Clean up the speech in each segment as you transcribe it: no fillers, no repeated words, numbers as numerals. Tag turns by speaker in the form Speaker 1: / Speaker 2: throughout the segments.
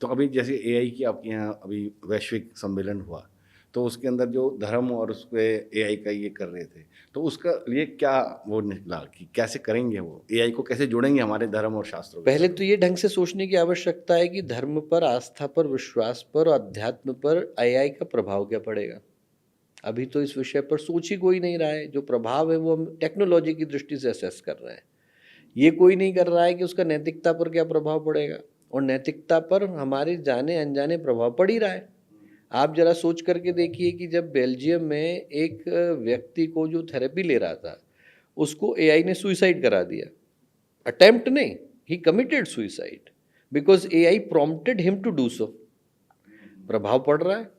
Speaker 1: तो अभी जैसे एआई की आपके यहाँ अभी वैश्विक सम्मेलन हुआ, तो उसके अंदर जो धर्म और उसपे एआई का ये कर रहे थे, तो उसका लिए क्या वो निकला कि कैसे करेंगे वो? एआई को कैसे जोड़ेंगे हमारे धर्म और शास्त्रों के
Speaker 2: पहले
Speaker 1: साथ?
Speaker 2: तो ये ढंग से सोचने की आवश्यकता है कि धर्म पर, आस्था पर, विश्वास पर और अध्यात्म पर एआई का प्रभाव क्या पड़ेगा। अभी तो इस विषय पर सोच ही कोई नहीं रहा है। जो प्रभाव है वो हम टेक्नोलॉजी की दृष्टि से असेस कर रहे हैं। ये कोई नहीं कर रहा है कि उसका नैतिकता पर क्या प्रभाव पड़ेगा, और नैतिकता पर हमारे जाने अनजाने प्रभाव पड़ ही रहा है। आप जरा सोच करके देखिए कि जब बेल्जियम में एक व्यक्ति को जो थेरेपी ले रहा था, उसको एआई ने सुइसाइड करा दिया। अटेम्प्ट नहीं, he committed suicide because AI prompted him to do so. प्रभाव पड़ रहा है।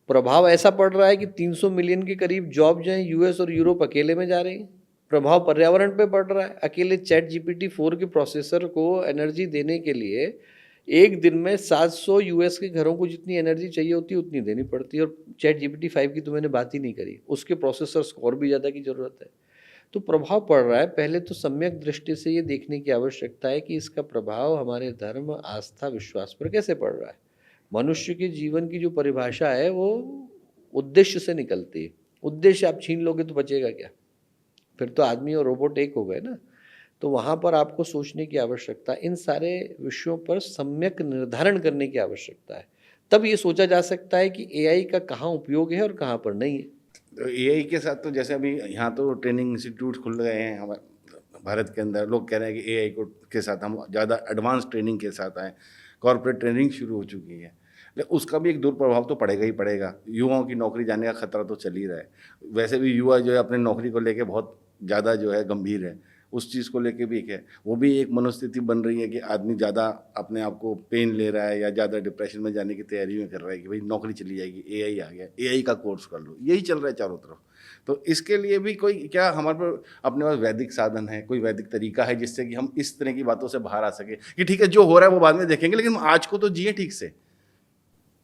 Speaker 2: प्रभाव ऐसा पड़ रहा है कि 300 मिलियन के करीब जॉब जो है यूएस और यूरोप अकेले में जा रही हैं। प्रभाव पर्यावरण पे पड़ रहा है। अकेले चैट जीपीटी 4 के प्रोसेसर को एनर्जी देने के लिए एक दिन में 700 यूएस के घरों को जितनी एनर्जी चाहिए होती है उतनी देनी पड़ती है, और चैट जीपीटी 5 की तो मैंने बात ही नहीं करी, उसके प्रोसेसर्स को और भी ज़्यादा की ज़रूरत है। तो प्रभाव पड़ रहा है। पहले तो सम्यक दृष्टि से ये देखने की आवश्यकता है कि इसका प्रभाव हमारे धर्म, आस्था, विश्वास पर कैसे पड़ रहा है। मनुष्य के जीवन की जो परिभाषा है वो उद्देश्य से निकलती है। उद्देश्य आप छीन लोगे तो बचेगा क्या? फिर तो आदमी और रोबोट एक हो गए ना। तो वहाँ पर आपको सोचने की आवश्यकता, इन सारे विषयों पर सम्यक निर्धारण करने की आवश्यकता है। तब ये सोचा जा सकता है कि एआई का कहाँ उपयोग है और कहाँ पर नहीं है।
Speaker 1: तो एआई के साथ तो जैसे अभी यहाँ तो ट्रेनिंग इंस्टीट्यूट खुल गए हैं हमारे भारत के अंदर। लोग कह रहे हैं कि एआई को के साथ हम ज़्यादा एडवांस ट्रेनिंग के साथ आएँ। कॉर्पोरेट ट्रेनिंग शुरू हो चुकी है, लेकिन उसका भी एक दुष्प्रभाव तो पड़ेगा ही पड़ेगा। युवाओं की नौकरी जाने का खतरा तो चल ही रहा है। वैसे भी युवा जो है अपनी नौकरी को लेके बहुत ज़्यादा जो है गंभीर है। उस चीज़ को लेके भी एक है, वो भी एक मनोस्थिति बन रही है कि आदमी ज़्यादा अपने आप को पेन ले रहा है या ज़्यादा डिप्रेशन में जाने की तैयारी में कर रहा है कि भाई नौकरी चली जाएगी, एआई आ गया, एआई का कोर्स कर लो। यही चल रहा है चारों तरफ। तो इसके लिए भी कोई क्या हमारे पर अपने पास वैदिक साधन है, कोई वैदिक तरीका है जिससे कि हम इस तरह की बातों से बाहर आ सके कि ठीक है जो हो रहा है वो बाद में देखेंगे, लेकिन आज को तो जिए ठीक से।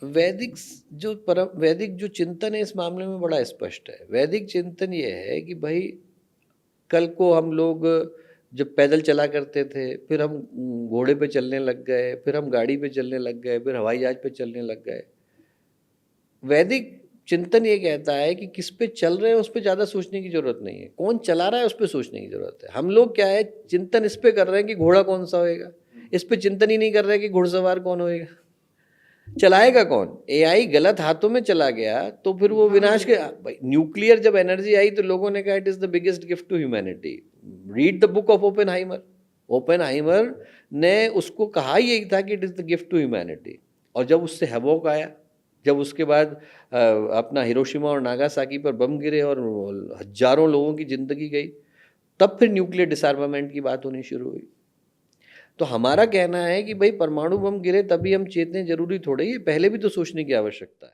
Speaker 2: वैदिक जो चिंतन है इस मामले में बड़ा स्पष्ट है। वैदिक चिंतन ये है कि भाई कल को हम लोग जब पैदल चला करते थे, फिर हम घोड़े पे चलने लग गए, फिर हम गाड़ी पे चलने लग गए, फिर हवाई जहाज पे चलने लग गए। वैदिक चिंतन ये कहता है कि किस पे चल रहे हैं उस पर ज़्यादा सोचने की जरूरत नहीं है, कौन चला रहा है उस पर सोचने की जरूरत है। हम लोग क्या है, चिंतन इस पे कर रहे हैं कि घोड़ा कौन सा होएगा, इस पे चिंतन ही नहीं कर रहे कि घुड़सवार कौन होएगा, चलाएगा कौन। एआई गलत हाथों में चला गया तो फिर वो विनाश के। न्यूक्लियर जब एनर्जी आई तो लोगों ने कहा it is the biggest gift to humanity. Read the book of Oppenheimer. Oppenheimer ने उसको कहा यही था कि it is the gift to humanity. और जब उससे हैवोक आया, जब उसके बाद अपना हिरोशिमा और नागासाकी पर बम गिरे और हजारों लोगों की जिंदगी गई, तब फिर न्यूक्लियर डिसआर्मामेंट की बात होनी शुरू हुई। तो हमारा कहना है कि भाई परमाणु बम गिरे तभी हम चेतें, जरूरी थोड़े ही, पहले भी तो सोचने की आवश्यकता है।